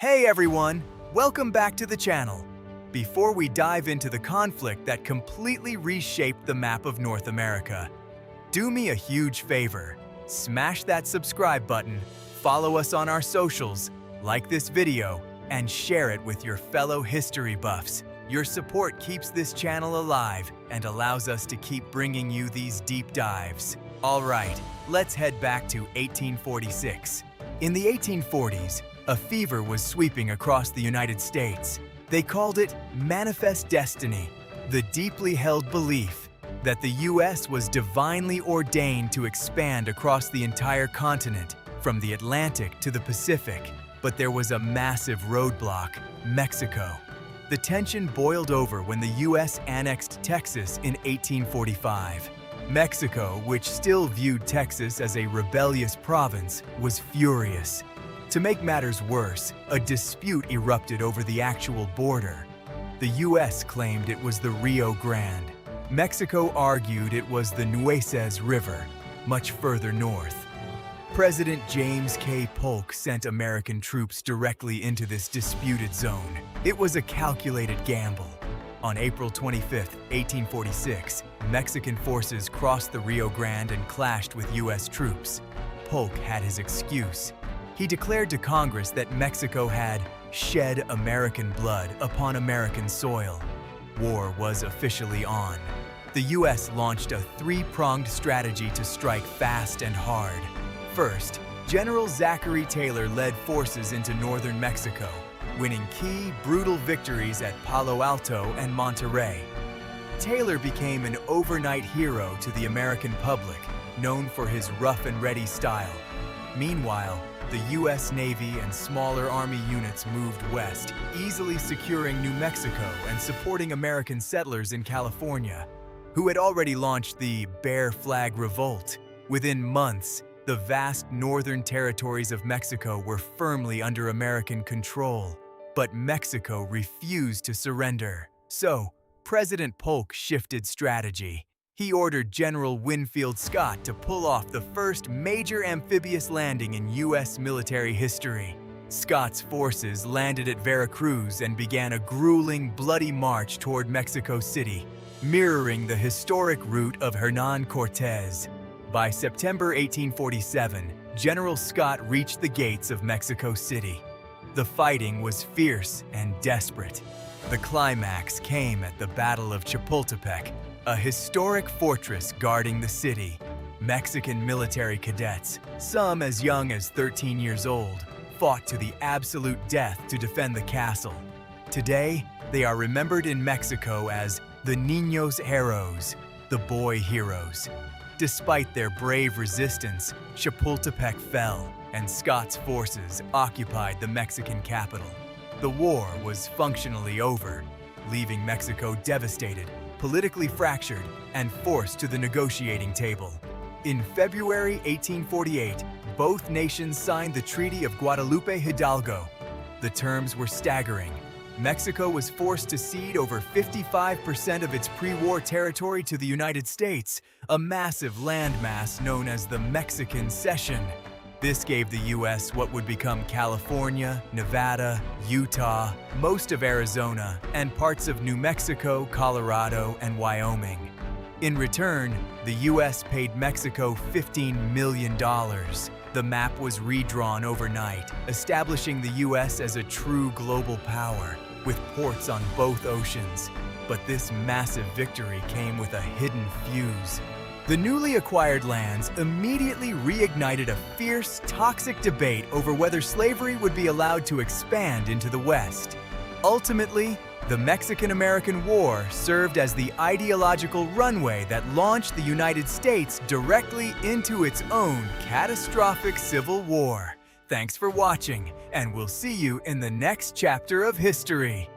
Hey everyone, welcome back to the channel. Before we dive into the conflict that completely reshaped the map of North America, do me a huge favor. Smash that subscribe button, follow us on our socials, like this video, and share it with your fellow history buffs. Your support keeps this channel alive and allows us to keep bringing you these deep dives. All right, let's head back to 1846. In the 1840s, a fever was sweeping across the United States. They called it Manifest Destiny, the deeply held belief that the U.S. was divinely ordained to expand across the entire continent, from the Atlantic to the Pacific. But there was a massive roadblock: Mexico. The tension boiled over when the U.S. annexed Texas in 1845. Mexico, which still viewed Texas as a rebellious province, was furious. To make matters worse, a dispute erupted over the actual border. The U.S. claimed it was the Rio Grande. Mexico argued it was the Nueces River, much further north. President James K. Polk sent American troops directly into this disputed zone. It was a calculated gamble. On April 25, 1846, Mexican forces crossed the Rio Grande and clashed with U.S. troops. Polk had his excuse. He declared to Congress that Mexico had shed American blood upon American soil. War was officially on. The U.S. launched a three-pronged strategy to strike fast and hard. First, General Zachary Taylor led forces into northern Mexico, winning key, brutal victories at Palo Alto and Monterrey. Taylor became an overnight hero to the American public, known for his rough-and-ready style. Meanwhile, the U.S. Navy and smaller Army units moved west, easily securing New Mexico and supporting American settlers in California, who had already launched the Bear Flag Revolt. Within months, the vast northern territories of Mexico were firmly under American control. But Mexico refused to surrender. So, President Polk shifted strategy. He ordered General Winfield Scott to pull off the first major amphibious landing in U.S. military history. Scott's forces landed at Veracruz and began a grueling, bloody march toward Mexico City, mirroring the historic route of Hernán Cortés. By September 1847, General Scott reached the gates of Mexico City. The fighting was fierce and desperate. The climax came at the Battle of Chapultepec, a historic fortress guarding the city. Mexican military cadets, some as young as 13 years old, fought to the absolute death to defend the castle. Today, they are remembered in Mexico as the Niños, Héroes, the boy heroes. Despite their brave resistance, Chapultepec fell, and Scott's forces occupied the Mexican capital. The war was functionally over, leaving Mexico devastated, politically fractured, and forced to the negotiating table. In February 1848, both nations signed the Treaty of Guadalupe Hidalgo. The terms were staggering. Mexico was forced to cede over 55% of its pre-war territory to the United States, a massive landmass known as the Mexican Cession. This gave the U.S. what would become California, Nevada, Utah, most of Arizona, and parts of New Mexico, Colorado, and Wyoming. In return, the U.S. paid Mexico $15 million. The map was redrawn overnight, establishing the U.S. as a true global power, with ports on both oceans. But this massive victory came with a hidden fuse. The newly acquired lands immediately reignited a fierce, toxic debate over whether slavery would be allowed to expand into the West. Ultimately, the Mexican-American War served as the ideological runway that launched the United States directly into its own catastrophic civil war. Thanks for watching, and we'll see you in the next chapter of history.